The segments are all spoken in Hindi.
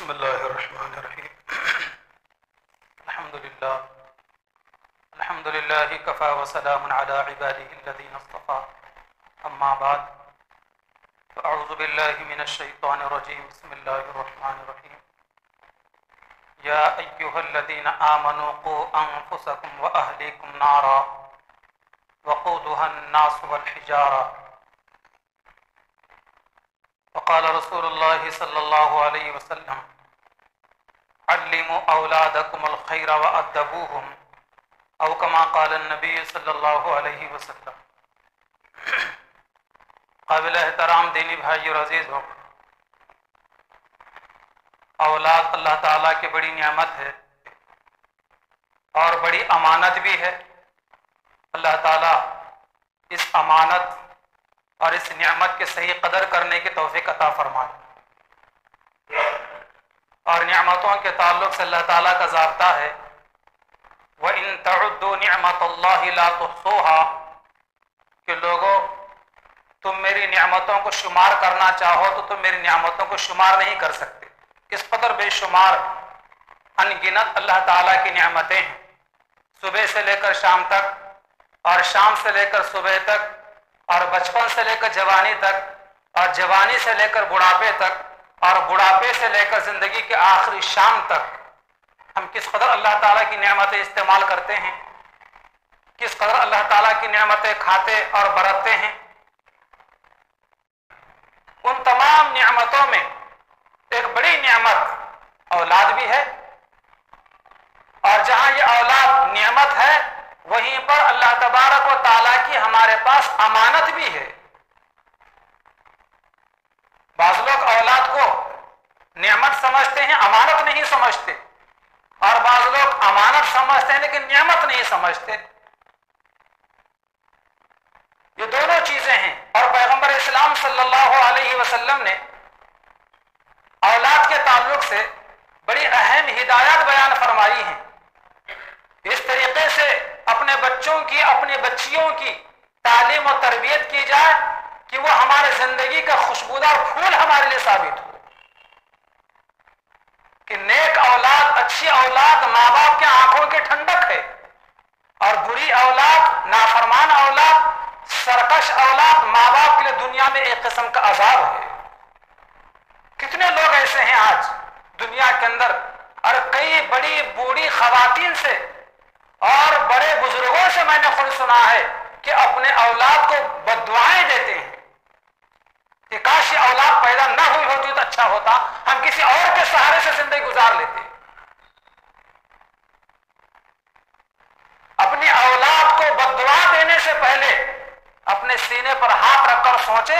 बिस्मिल्लाहिर्रहमानिर्रहीम। अल्हम्दुलिल्लाह कफ़ा व सलामुन अला इबादिहिल्लज़ीना इस्तफ़ा। अम्मा बाद, अऊज़ु बिल्लाहि मिनश शैतानिर्रजीम। बिस्मिल्लाहिर्रहमानिर्रहीम। या अय्युहल्लज़ीना आमनू क़ू अन्फुसकुम व अहलीकुम नारा वक़ूदुहा अन्नास वल हिजारा। वक़ाल रसूलुल्लाहि सल्लल्लाहु अलैहि वसल्लम अल्लिमू औलादकुमुल खैर व अद्दबूहुम औ कमा क़ाल नबी सल्लल्लाहु अलैहि वसल्लम। काबिल एहतराम दीनी भाई और अजीज़ हो, औलाद अल्लाह ताला की बड़ी नियामत है और बड़ी अमानत भी है। अल्लाह ताला इस अमानत और इस नियामत के सही कदर करने की तौफीक अता फरमाए। और नियामतों के ताल्लुक से अल्लाह ताला का ज़ाब्ता है, व इन तउद्दू निअमतल्लाहि ला तुहसूहा, कि लोगों तुम मेरी नियामतों को शुमार करना चाहो तो तुम मेरी नियामतों को शुमार नहीं कर सकते। इस कदर बेशुमार अनगिनत अल्लाह ताला की नियामतें हैं। सुबह से लेकर शाम तक और शाम से लेकर सुबह तक और बचपन से लेकर जवानी तक और जवानी से लेकर बुढ़ापे तक और बुढ़ापे से लेकर जिंदगी के आखिरी शाम तक हम किस कदर अल्लाह ताला की नेमतें इस्तेमाल करते हैं, किस कदर अल्लाह ताला की नेमतें खाते और बरतते हैं। उन तमाम नेमतों में एक बड़ी नेमत औलाद भी है, और जहां ये औलाद नेमत है वहीं पर अल्लाह तबारक व ताला की हमारे पास अमानत भी है। बाज़ लोग औलाद को नेमत समझते हैं, अमानत नहीं समझते, और बाज़ लोग अमानत समझते हैं लेकिन नेमत नहीं समझते। ये दोनों चीजें हैं। और पैगंबर इस्लाम सल्लल्लाहु अलैहि वसल्लम ने औलाद के ताल्लुक से बड़ी अहम हिदायत बयान फरमाई है। इस तरीके से अपने बच्चों की, अपनी बच्चियों की तालीम और तरबियत की जाए कि वो हमारे जिंदगी का खुशबूदार फूल हमारे लिए साबित हो। कि नेक औलाद, अच्छी औलाद माँ बाप के आंखों की ठंडक है, और बुरी औलाद, नाफरमान औलाद, सरकश औलाद माँ बाप के लिए दुनिया में एक किस्म का अजाब है। कितने लोग ऐसे हैं आज दुनिया के अंदर, और कई बड़ी बूढ़ी खवातीन से और बड़े बुजुर्गों से मैंने खुद सुना है कि अपने औलाद को बद्दुआएं देते हैं कि काश ये औलाद पैदा ना हुई होती तो अच्छा होता, हम किसी और के सहारे से जिंदगी गुजार लेते। अपनी औलाद को बद्दुआ देने से पहले अपने सीने पर हाथ रखकर सोचे,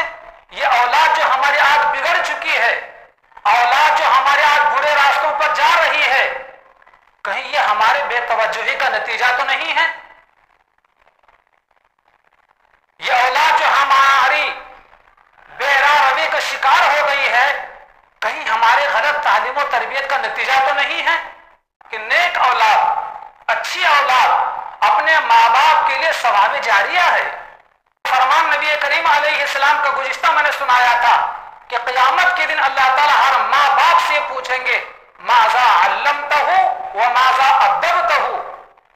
ये औलाद जो हमारी आज बिगड़ चुकी है, औलाद जो हमारे आज बुरे रास्तों पर जा रही है, कहीं ये हमारे बेतवज्जुही का नतीजा तो नहीं है? ये औलाद जो हमारी बेरा रवी का शिकार हो गई है, कहीं हमारे गलत तालीम और तरबियत का नतीजा तो नहीं है? कि नेक औलाद, अच्छी औलाद अपने माँ बाप के लिए सवाब जारिया है। फरमान नबी करीम अलैहिस्सलाम का गुज़िश्ता मैंने सुनाया था कि क़यामत के दिन अल्लाह ताला हर माँ बाप से पूछेंगे, माज़ा अल्लमतहु व माज़ा अद्दबतहु,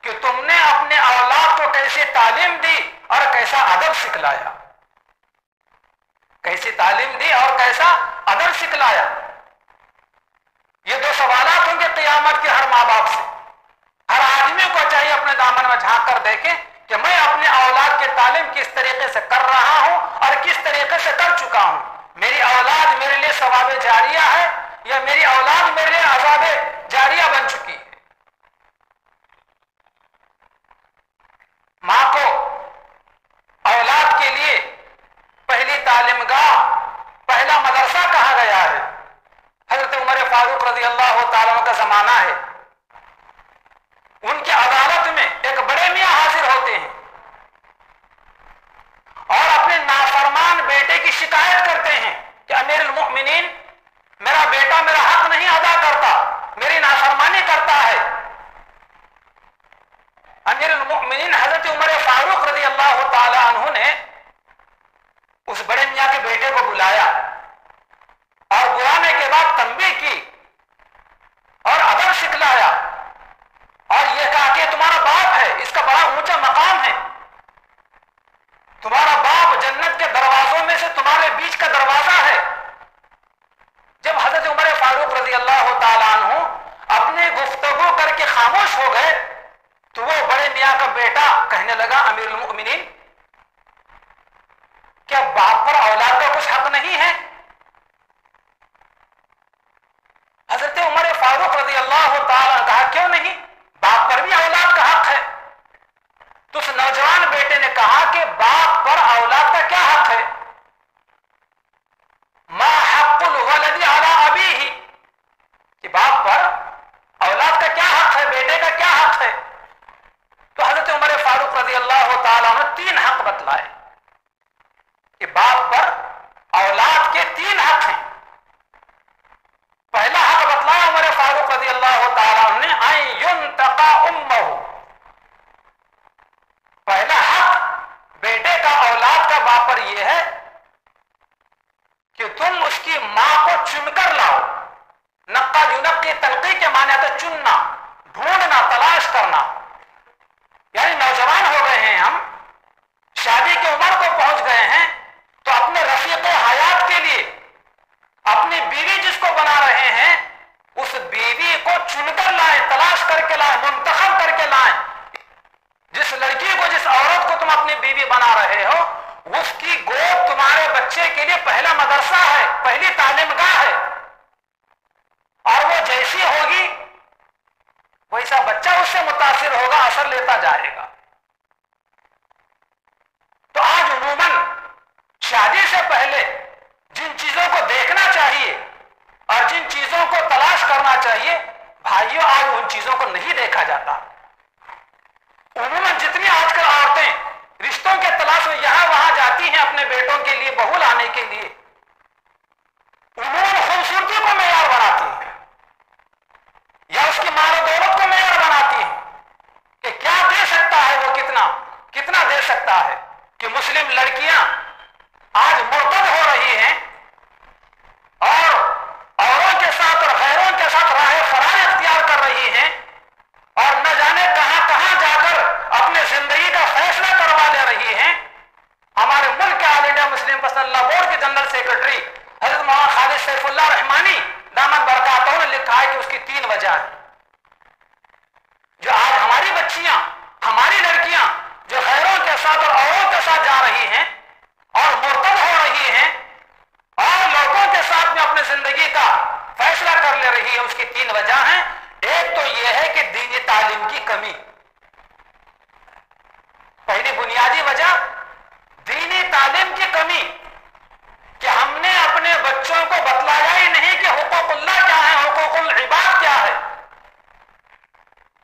कि तुमने अपने औलाद को कैसी तालीम दी और कैसा अदब सिखलाया। कैसी तालीम दी और कैसा अदब सिखलाया। ये दो सवालात होंगे क़यामत के हर माँ बाप से। हर आदमी को चाहिए अपने दामन में झांक कर देखे कि मैं अपने औलाद की तालीम किस तरीके से कर रहा हूं और किस तरीके से कर चुका हूं। मेरी औलाद मेरे लिए सवाब जारिया है या मेरी औलाद मेरे लिए अज़ाब जारिया बन चुकी है। मां को औलाद के लिए पहली तालीमगाह, पहला मदरसा कहा गया है। हजरत उमर फारूक रज़ी अल्लाह तआला का जमाना है। उनकी अदालत में एक बड़े मियां हाजिर होते हैं और अपने नाफरमान बेटे की शिकायत करते हैं कि अमीरुल मोमिनीन, मेरा बेटा मेरा हक नहीं अदा करता, मेरी नाफरमानी करता है। अमीरुल मोमिनीन हजरत उमर फारूक रज़ी अल्लाह तआला अन्हु ने उस बड़े मियां के बेटे को बुलाया और बुलाने के बाद तंबीह की रज़ियल्लाहु ताला अन्हु अपने गुफ्तगू करके खामोश हो गए तो वो बड़े मियाँ का बेटा कहने लगा, अमीरुल मोमिनीन, क्या बाप पर औलाद का कुछ हक नहीं है? हजरत उमर फारूक रज़ियल्लाहु ताला कहा, क्यों नहीं, बाप पर भी औलाद का हक है। तो उस नौजवान बेटे ने कहा कि बाप पर औलाद का क्या हक है? मा हक़्क़ुल वलदी अला अबीही, कि बाप पर औलाद का क्या हक है, बेटे का क्या हक है? तो हजरत उमर फारूक रज़ियल्लाहु ताला ने 3 हक बतलाए कि बाप पर औलाद के 3 हक हैं। पहला हक बतलाया उमर फारूक रज़ियल्लाहु ताला ने, अन युनतका उम्महु, पहला हक बेटे का औलाद का बाप पर यह है कि तुम उसकी मां को चुनकर लाओ। नक्का युनक्की तनकी के माने तो चुनना, ढूंढना, तलाश करना। यानी नौजवान हो गए हैं हम, शादी की उम्र को पहुंच गए हैं, तो अपने रफीक़े हयात के लिए अपनी बीवी जिसको बना रहे हैं उस बीवी को चुनकर लाएं, तलाश करके लाएं, मुंतखब करके लाएं। जिस लड़की को, जिस औरत को तुम अपनी बीवी बना रहे हो, उसकी गोद तुम्हारे बच्चे के लिए पहला मदरसा है, पहली तालीमगाह है, और वो जैसी होगी वैसा बच्चा उससे मुतासिर होगा, असर लेता जाएगा। तो आज उमूमन शादी से पहले जिन चीजों को देखना चाहिए और जिन चीजों को तलाश करना चाहिए, भाइयों, आज उन चीजों को नहीं देखा जाता। उमूमन जितनी आजकल औरतें रिश्तों के तलाश में यहां वहां जाती हैं अपने बेटों के लिए, बहू लाने के लिए, उमूमन खूबसूरती को मेयार बनाती हैं या उसकी माल दौलत को मेयार बनाती हैं कि क्या दे सकता है वो, कितना दे सकता है। कि मुस्लिम लड़कियां आज मुर्तद हो रही हैं और औरों के साथ और गैरों के साथ राह फरार इख्तियार कर रही हैं और न जाने कहां कहां जाकर अपने जिंदगी का फैसला करवा ले रही हैं। हमारे मुल्क के all India Muslim personal law board के जनरल सेक्रेटरी हजरत मौलाना खालिद सैफुल्लाह रहमानी दामद बरकातहू ने लिखा है कि उसकी 3 वजह है। जो आज हमारी बच्चियां, हमारी लड़कियां जो गैरों के साथ और औरों के साथ जा रही हैं और मुर्तद हो रही हैं और लोगों के साथ में अपनी जिंदगी का फैसला कर ले रही है, उसकी 3 वजह हैं। एक तो यह है कि दीनी तालीम की कमी, पहली बुनियादी वजह दीनी तालीम की कमी, कि हमने अपने बच्चों को बतलाया ही नहीं कि हुकूकुल्लाह क्या है, हुकूकुल इबाद क्या है,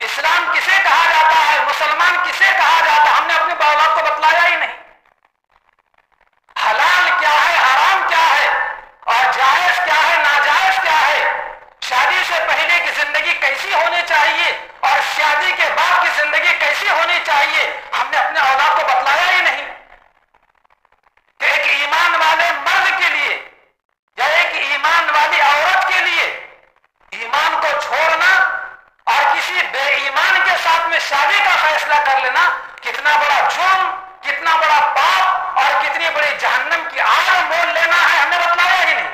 इस्लाम किसे कहा जाता है, मुसलमान किसे कहा जाता है, हमने अपनी औलाद को बतलाया ही नहीं। हलाल क्या है, हराम क्या है, और जायज क्या है, नाजायज क्या है, शादी से पहले की जिंदगी कैसी होनी चाहिए और शादी के बाद की जिंदगी कैसी होनी चाहिए, हमने अपने औलाद को बतलाया ही नहीं। कि एक ईमान वाले मर्द के लिए या एक ईमान वाली औरत के लिए ईमान को छोड़ना और किसी बेईमान के साथ में शादी का फैसला कर लेना कितना बड़ा जुर्म, कितना बड़ा पाप और कितनी बड़ी जहन्नम की आग मोल लेना है, हमने बतलाया ही नहीं।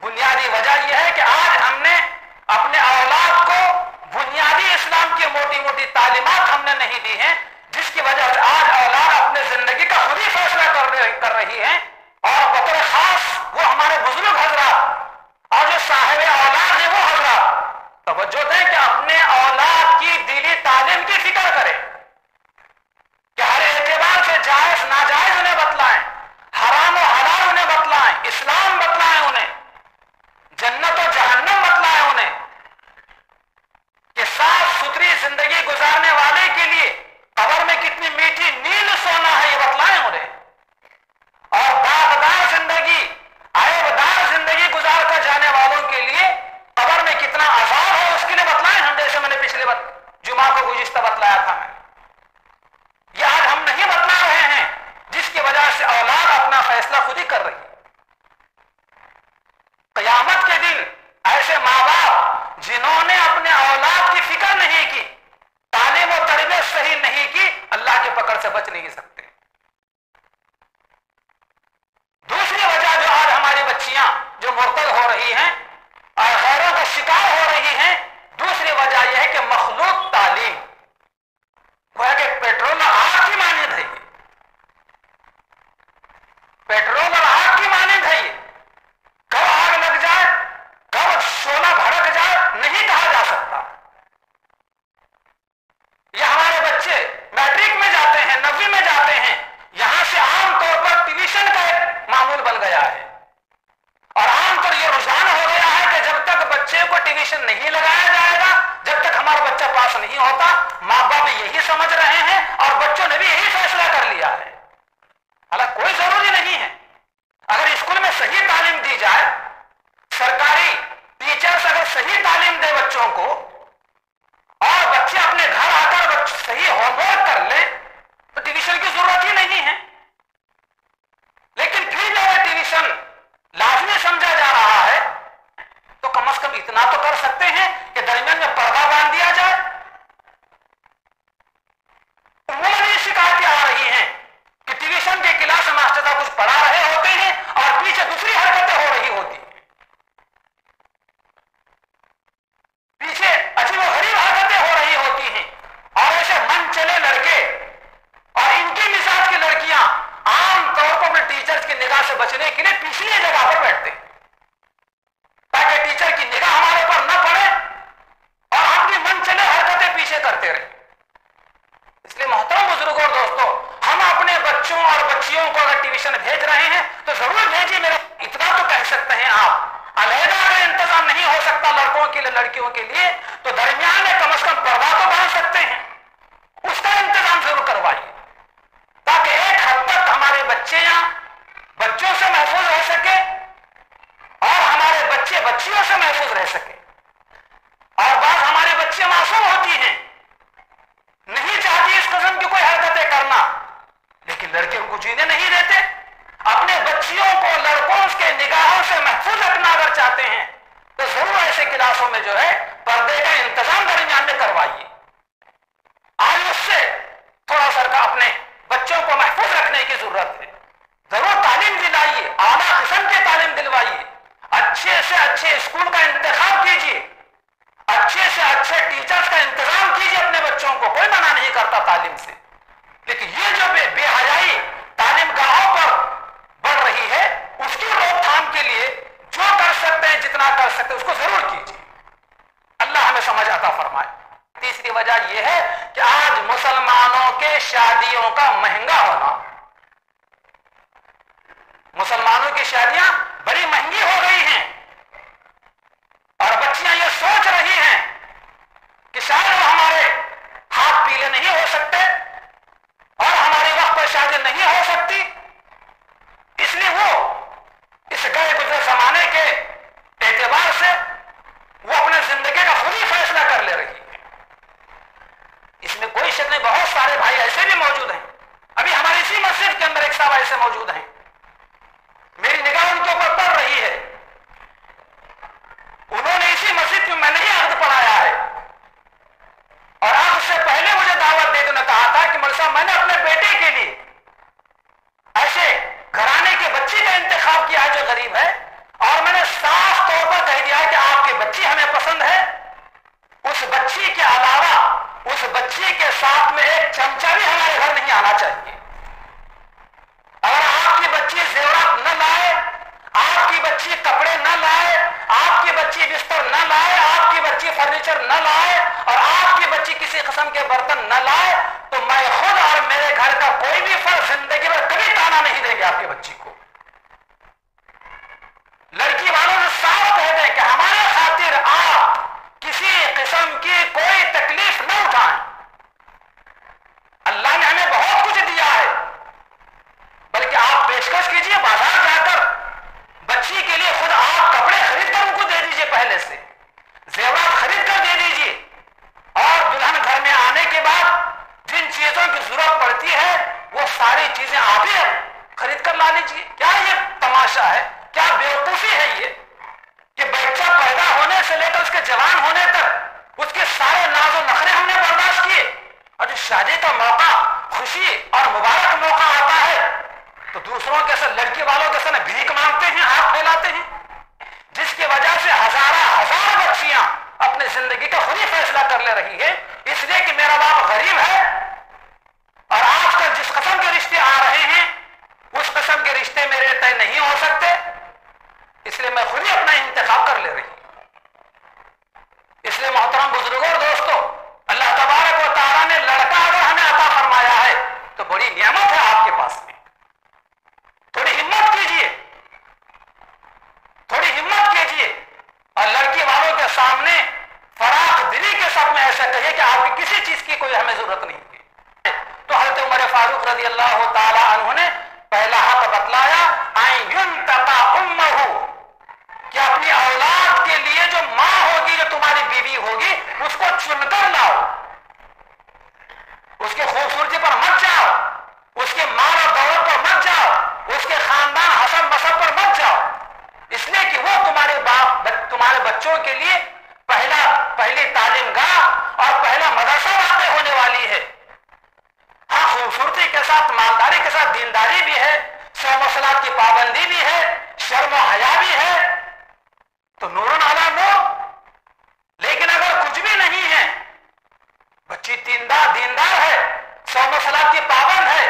बुनियादी वजह यह है कि आज हमने अपने औलाद को बुनियादी इस्लाम की मोटी मोटी तालीमात हमने नहीं दी हैं, जिसकी वजह से आज औलाद अपने जिंदगी का खुद ही फैसला कर रही है। और बतौर खास वो हमारे बुजुर्ग हजरात और जो साहिब औलाद है वो हजरात तवज्जो दें कि अपने औलाद की दिली तालीम की फिक्र करें कि हर एतबार से जायज नाजायज उन्हें बतलाएं, हराम और हलाल उन्हें बतलाएं, इस्लाम बतलाएं उन्हें, जन्नत और जहन्नम बतलाएं उन्हें, कि साफ सुथरी जिंदगी गुजारने वाले के लिए कब्र में कितनी मीठी नींद सोना है ये बतलाएं उन्हें, और दागदार जिंदगी, आयबदार जिंदगी गुजार कर जाने वालों के लिए कब्र में कितना अजाब है उसके लिए बतलाएं हम, जैसे मैंने पिछले जुमा को गुज़िश्ता बतलाया था। मैं ये आज हम नहीं बतला रहे हैं, जिसकी वजह से औलाद अपना फैसला खुद ही कर रही है। क़यामत के दिन ऐसे माँ बाप जिन्होंने अपने औलाद की फिक्र नहीं की, तालीम और तरबियत सही नहीं की, अल्लाह की पकड़ से बच नहीं सकते। दूसरी वजह जो आज हमारी नहीं होता। माँ बाप यही समझ रहे हैं और बच्चों ने भी यही फैसला कर लिया है। हालांकि कोई जरूरी नहीं है। अगर स्कूल में सही तालीम दी जाए, सरकारी टीचर्स अगर सही तालीम दे बच्चों को और बच्चे अपने घर आकर सही होमवर्क कर ले तो ट्यूशन की जरूरत ही नहीं है। लेकिन फिर जब ट्यूशन लाजमी समझा जा रहा है तो कम से कम इतना तो कर सकते हैं कि दरमियान में पर्दा बांध दिया जाए। उन्होंने शिकायतें आ रही हैं कि ट्यूशन के क्लास में मास्टर साहब कुछ पढ़ा रहे होते हैं और पीछे दूसरी हरकतें हो रही होती हैं, पीछे अजीबोगरीब हरकतें हो रही होती हैं और ऐसे मन चले लड़के और इनके मिजाज की लड़कियां आमतौर पर अपने टीचर्स की निगाह से बचने के लिए पिछली जगह पर बैठते हैं ताकि टीचर की निगाह हमारे पर न पड़े और हम भी मन चले हरकतें पीछे करते रहे। इसलिए मोहतरम बुजुर्गों और दोस्तों, हम अपने बच्चों और बच्चियों को अगर ट्यूशन भेज रहे हैं तो जरूर भेजिए। मेरा इतना तो कह सकते हैं आप, अलहदा अगर इंतजाम नहीं हो सकता लड़कों के लिए लड़कियों के लिए तो दरमियान में कम से कम पर्दा तो बांध सकते हैं, उसका इंतजाम जरूर करवाइए ताकि एक हद तक हमारे बच्चे या बच्चों से महफूज रह सके और हमारे बच्चे बच्चियों से महफूज रह सके। और बात हमारे बच्चे मासूम होती हैं, नहीं चाहती इस किस्म की कोई हरकतें करना, लेकिन लड़के उनको जीने नहीं देते। अपने बच्चियों को लड़कों के निगाहों से महफूज रखना अगर चाहते हैं तो जरूर ऐसे क्लासों में जो है पर्दे का इंतजाम दरमियान में करवाइए। आज उससे थोड़ा सा अपने बच्चों को महफूज रखने की जरूरत है। जरूर तालीम दिलाइए, आला किस्म की तालीम दिलवाइए, अच्छे से अच्छे स्कूल का इंतखाब कीजिए, अच्छे से अच्छे टीचर्स का इंतजाम कीजिए अपने बच्चों को। कोई मना नहीं करता तालीम से, लेकिन ये जो बेहयाई तालीम गाहों पर बढ़ रही है उसकी रोकथाम के लिए जो कर सकते हैं, जितना कर सकते हैं उसको जरूर कीजिए। अल्लाह हमें समझ अता फरमाए। तीसरी वजह यह है कि आज मुसलमानों के शादियों का महंगा होना, मुसलमानों की शादियां बड़ी महंगी हो गई हैं और बच्चियां ये सोच रही हैं कि शायद वो हमारे हाथ पीले नहीं हो सकते और हमारे वक्त पर शादी नहीं हो सकती, इसलिए वो इस गए गुजरे जमाने के एतबार से वो अपने जिंदगी का खुद ही फैसला कर ले रही है। इसमें कोई शक नहीं, बहुत सारे भाई ऐसे भी मौजूद हैं। अभी हमारी इसी मस्जिद के अंदर एक साहब ऐसे मौजूद हैं, मेरी निगाह उनके ऊपर पड़ रही है। उन्होंने इसी मस्जिद में मैंने ही अहद पढ़ाया है और आज उससे पहले मुझे दावत दे उन्होंने कहा था कि मौलवी साहब मैंने अपने बेटे के लिए ऐसे घराने के बच्चे का इंतखाब किया है जो गरीब है और मैंने साफ तौर पर कह दिया कि आपकी बच्ची हमें पसंद है, उस बच्ची के अलावा उस बच्ची के साथ में एक चमचा भी हमारे घर नहीं आना चाहिए। अगर आपकी बच्ची जेवरात न लाए, आपकी बच्ची कपड़े न लाए, आपकी बच्ची बिस्तर न लाए, आपकी बच्ची फर्नीचर न लाए और आपकी बच्ची किसी किस्म के बर्तन न लाए तो मैं खुद और मेरे घर का कोई भी फर्द जिंदगी में कभी ताना नहीं देंगे आपकी बच्ची को। लड़की वालों ने साफ कह दें कि हमारे खातिर आप किसी किस्म की कोई तकलीफ न उठाएं। अल्लाह ने हमें बहुत कुछ दिया है, बल्कि आप पेशकश कीजिए बाजार जाकर बच्ची के लिए खुद आप कपड़े खरीद कर उनको दे दीजिए, पहले से जेवरात खरीद कर दे दीजिए और दुल्हन घर में आने के बाद जिन चीजों की जरूरत पड़ती है वो सारी चीजें आप ही खरीद कर ला लीजिए। क्या ये तमाशा है, क्या बेवकूफी है ये कि बच्चा पैदा होने से लेकर उसके जवान होने तक उसके सारे नाज़ो नखरे हमने बर्दाश्त किए और जो शादी का मौका, खुशी और मुबारक मौका आता है तो दूसरों के साथ, लड़की वालों के साथ भीख मांगते हैं, हाथ फैलाते हैं, जिसकी वजह से हजार बच्चियां अपनी जिंदगी का खुद ही फैसला कर ले रही है इसलिए कि मेरा बाप गरीब है। और आजकल जिस किस्म के रिश्ते आ रहे हैं उस किस्म के रिश्ते मेरे तय नहीं हो सकते, इसलिए मैं खुद ही अपना इंतखाब कर ले रही हूं। इसलिए मोहतरम बुजुर्गों और दोस्तों, अल्लाह तबारक व तआला ने लड़का अगर हमें अता फरमाया है तो बड़ी नियामत है आपके पास में। थोड़ी हिम्मत कीजिए, थोड़ी हिम्मत कीजिए और लड़की वालों के सामने फराख दिली के साथ में ऐसा कहिए चाहिए कि आपकी किसी चीज की कोई हमें जरूरत नहीं है। तो हज़रत उमर फारूक रज़ी अल्लाह ताला अन्हु ने पहला हक बतलाया, आइन युंतका उम्महु, कि अपनी औलाद के लिए जो माँ होगी, जो तुम्हारी बीवी होगी, उसको चुनकर लाओ, उसके खूबसूरती पर मत जाओ, उसके माल और दौलत पर मत जाओ, उसके खानदान हसब मसब पर मत जाओ, इसलिए कि वो तुम्हारे बच्चों के लिए पहली तालीम गाह और पहला मदरसा वाक़ होने वाली है। हाँ, खूबसूरती के साथ, मालदारी के साथ दीनदारी भी है, सौम व सलात की पाबंदी भी है, शर्म व हया भी है, तो नूरुन अला नूर। लेकिन अगर कुछ भी नहीं है, बच्ची दीनदार है, सौम व सलात की पाबंद है,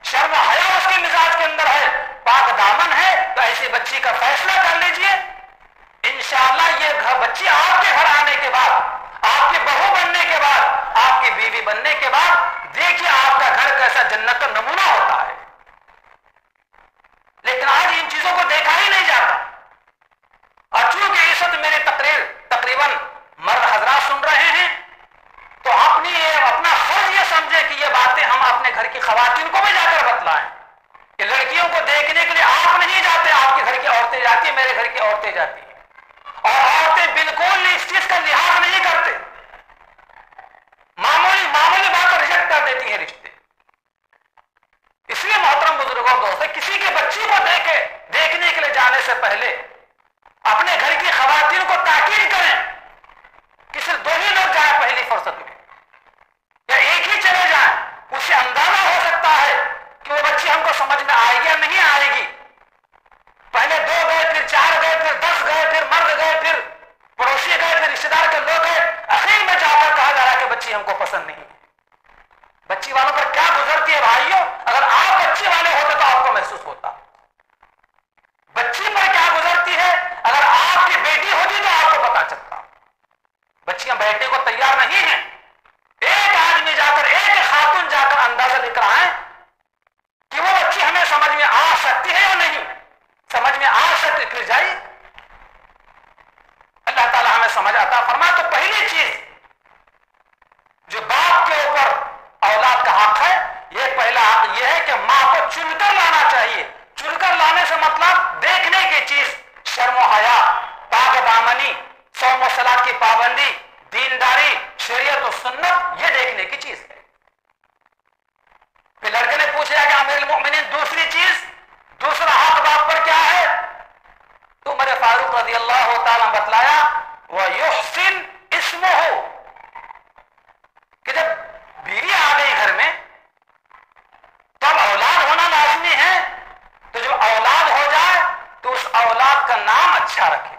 शर्म व हया उसके मिजाज के अंदर है, पाक दामन है, तो ऐसी बच्ची का फैसला कर लीजिए। इंशाअल्लाह ये बच्ची आपके घर आने के बाद, आपकी बहू बनने के बाद, आपकी बीवी बनने के बाद, देखिए आपका घर कैसा जन्नत का नमूना होता है। लेकिन आज इन चीजों को देखा ही नहीं जाता। और चूंकि इस वक्त मेरे तकरीबन मर्द हजरात सुन रहे हैं, तो अपना फर्ज ये समझे कि ये बातें हम अपने घर की खवातीन को भी जाकर बतलाएं कि लड़कियों को देखने के लिए आप नहीं जाते, आपके घर की औरतें जाती है, मेरे घर की औरतें जाती है, और औरतें बिल्कुल इस चीज का लिहाज नहीं करते, मामूली बात रिजेक्ट कर देती है रिश्ते। इसलिए मोहतरम बुजुर्गों दोस्तों, किसी के बच्ची को देखने के लिए जाने से पहले अपने घर की खवातीन को ताकीद करें कि सिर्फ 2 ही लोग जाए पहली फुर्सत में, या एक ही चले जाएं, उससे अंदाजा हो सकता है कि वो बच्ची हमको समझ में आएगी या नहीं आएगी। पहले 2 गए, फिर 4 गए, फिर 10 गए, फिर मर्द गए, फिर पड़ोसी गए, फिर रिश्तेदार के लोग गए, आखिर में जाकर कहा जा रहा है कि बच्ची हमको पसंद नहीं। बच्ची वालों पर क्या गुजरती है भाइयों, अगर आप बच्ची वाले होते तो आपको महसूस होता। बच्ची पर क्या गुजरती है, अगर आपकी बेटी होती तो आपको पता चलता। बच्चियां बैठने को तैयार नहीं है। एक आदमी जाकर, एक खातून जाकर अंदाजा लेकर आए कि वो बच्ची हमें समझ में आ सकती है या नहीं। समझ में आ सकती फिर जाइए, अल्लाह ताला हमें समझ आता फरमा। तो पहली चीज जो बाप के ऊपर औलाद का हक है, ये पहला हक ये है कि मां को चुनकर लाना चाहिए। चुनकर लाने से मतलब देखने की चीज, शर्म हया, पाक दामनी, सौम व सलात की पाबंदी, दीनदारी, शरीयत और सुन्नत, ये देखने की चीज है। फिर लड़के ने पूछा कि अमीरुल मोमिनीन दूसरी चीज, दूसरा हक बाप पर क्या है? तो उमर फारूक रज़ी अल्लाह ताला बतलाया, वह युहसिन इस्मुहु, कि जब बीवी आ गई घर में तब औलाद होना लाजमी है। तो जब औलाद हो जाए तो उस औलाद का नाम अच्छा रखे,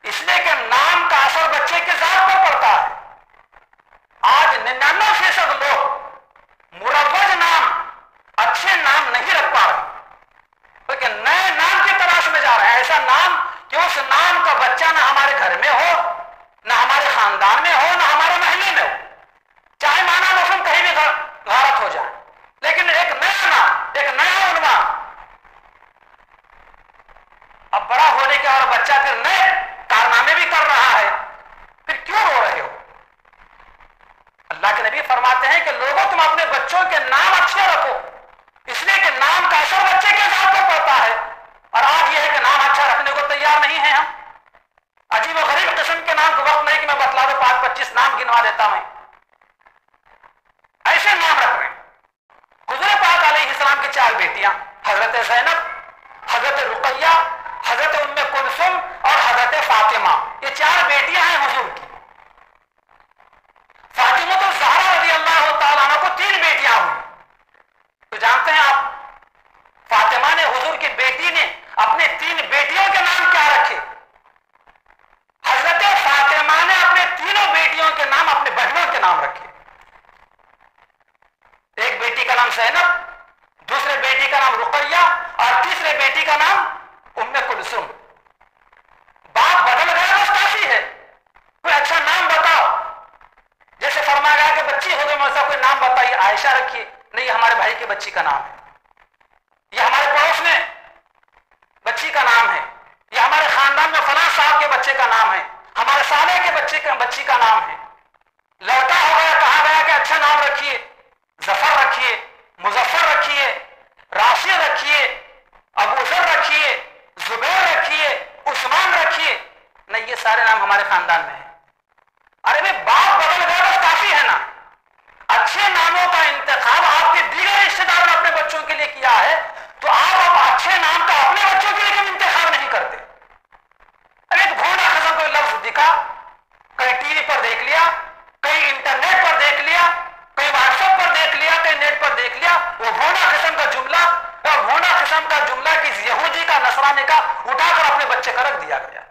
इसलिए कि नाम का असर बच्चे के जात पर पड़ता है। आज 99% लोग मुरव्वज नाम, अच्छे नाम नहीं रख पा रहे, बल्कि नए नाम की तलाश में जा रहे हैं। ऐसा नाम कि उस नाम का बच्चा ना हमारे घर में हो, ना हमारे खानदान में हो, ना हमारे महल्ले में हो, चाहे माना मौसम कहीं भी गारत हो जाए, लेकिन एक नया नाम, एक नया उन्वान। अब बड़ा होने के और बच्चा फिर नए कारनामे भी कर रहा है, फिर क्यों रो रहे हो? अल्लाह के नबी फरमाते हैं कि लोगों तुम अपने बच्चों के नाम अच्छे रखो, इसलिए कि नाम का असर बच्चे के साथ पर पड़ता है। और आज यह है कि नाम अच्छा रखने को तैयार नहीं है हम। अजीब और गरीब किस्म के नाम, को वक्त नहीं कि मैं बतला दूं, 5-25 नाम गिनवा देता मैं। ऐसे नाम रख रहे हैं। हुज़ूर पाक अलैहिस्सलाम की 4 बेटियां, हजरत ज़ैनब, हजरत रुक़ैया, हजरत उम्मे कुलसुम और हजरत फातिमा, ये 4 बेटियां हैं हुजूर की। फातिमा तो ज़हरा रज़ी अल्लाह ताला अन्हा को 3 बेटियां हुई। तो जानते हैं आप, फातिमा ने, हुजूर की बेटी ने अपने 3 बेटियों के नाम क्या रखे? हजरत फातिमा ने अपने तीनों बेटियों के नाम अपने बहनों के नाम रखे। एक बेटी का नाम ज़ैनब, दूसरे बेटी का नाम रुक़ैया और तीसरे बेटी का नाम उम्मे कुलसुम। बात बदल गया बस काफी है, कोई अच्छा नाम बताओ। जैसे फरमाया गया कि बच्ची हो गई, मौसा कोई नाम बताइए, आयशा रखिए, नहीं हमारे भाई की बच्ची का नाम है, ये हमारे पड़ोस में बच्ची का नाम है, ये हमारे खानदान में फलां साहब के बच्चे का नाम है, हमारे 5 साल के बच्ची का नाम है। लड़का हो गया, कहा गया कि अच्छा नाम रखिए, जफर रखिए, मुजफ्फर रखिए, राशिद रखिए, अबूजर रखिए, जुबैर रखिए, उस्मान रखिए। नहीं, ये सारे नाम हमारे खानदान में है। अरे भाई, बाप बदल गए बस काफी है ना। अच्छे नामों का इंतखाब आपके दीगर रिश्तेदारों ने अपने बच्चों के लिए किया है, तो आप अब अच्छे नाम का अपने बच्चों के लिए क्यों इंतखाब नहीं करते? अरे एक भोंडा किस्म कोई लफ्ज दिखा, कहीं टीवी पर देख लिया, कहीं इंटरनेट पर देख लिया, कहीं व्हाट्सएप पर देख लिया, कहीं नेट पर देख लिया, वो भोंडा किस्म का जुमला और भोंडा किस्म का जुमला किसी यहूदी का, नसरानी का उठाकर अपने बच्चे का रख दिया गया।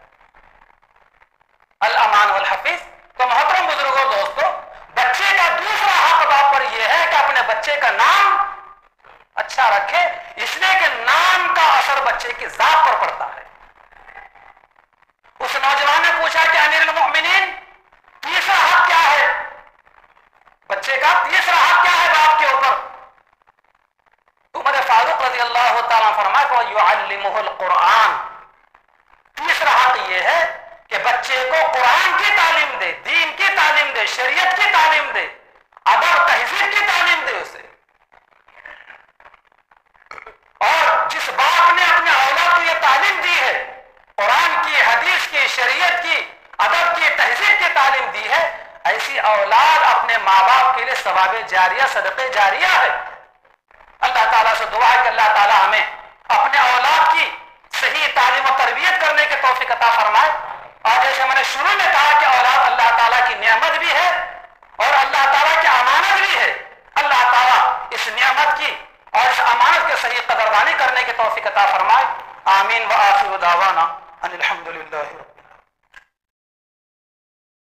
अल अमान वल हफीज। तो मोहतरम बुजुर्गों, दोस्तों, बच्चे का दूसरा हक बाप पर यह है कि अपने बच्चे का नाम अच्छा रखे, इसलिए कि नाम का असर बच्चे की जात पर पड़ता है। उस नौजवान ने पूछा कि अमीरुल मोमिनीन, तीसरा हक क्या है बच्चे का? तीसरा हक क्या है बाप के ऊपर? उमर फारूक रज़ी अल्लाह तआला फरमाए तो युअल्लिमुहुल कुरान। तीसरा हक यह है कि बच्चे को कुरान की तालीम दे, दीन की तालीम दे, शरीयत की तालीम दे, अदब तहजीब की तालीम दे उसे। और जिस बाप ने अपने औलाद को यह तालीम दी है, कुरान की, हदीस की, शरीयत की, अदब की, तहजीब की तालीम दी है, ऐसी औलाद अपने माँ बाप के लिए सवाबे जारिया, सदक़े जारिया है। अल्लाह ताला से दुआ है कि अल्लाह ताला हमें अपने औलाद की सही तालीम और तरबियत करने के तौफीक अता फरमाए। और जैसे मैंने शुरू में कहा कि औलाद अल्लाह ताला की नेमत भी है और अल्लाह ताला की अमानत भी है। अल्लाह ताला इस नेमत की और इस अमानत के सही कदरदानी करने के तौफीक अता फरमाए। आमीन व आखिर दावाना अनिल हम्दुलिल्लाहि।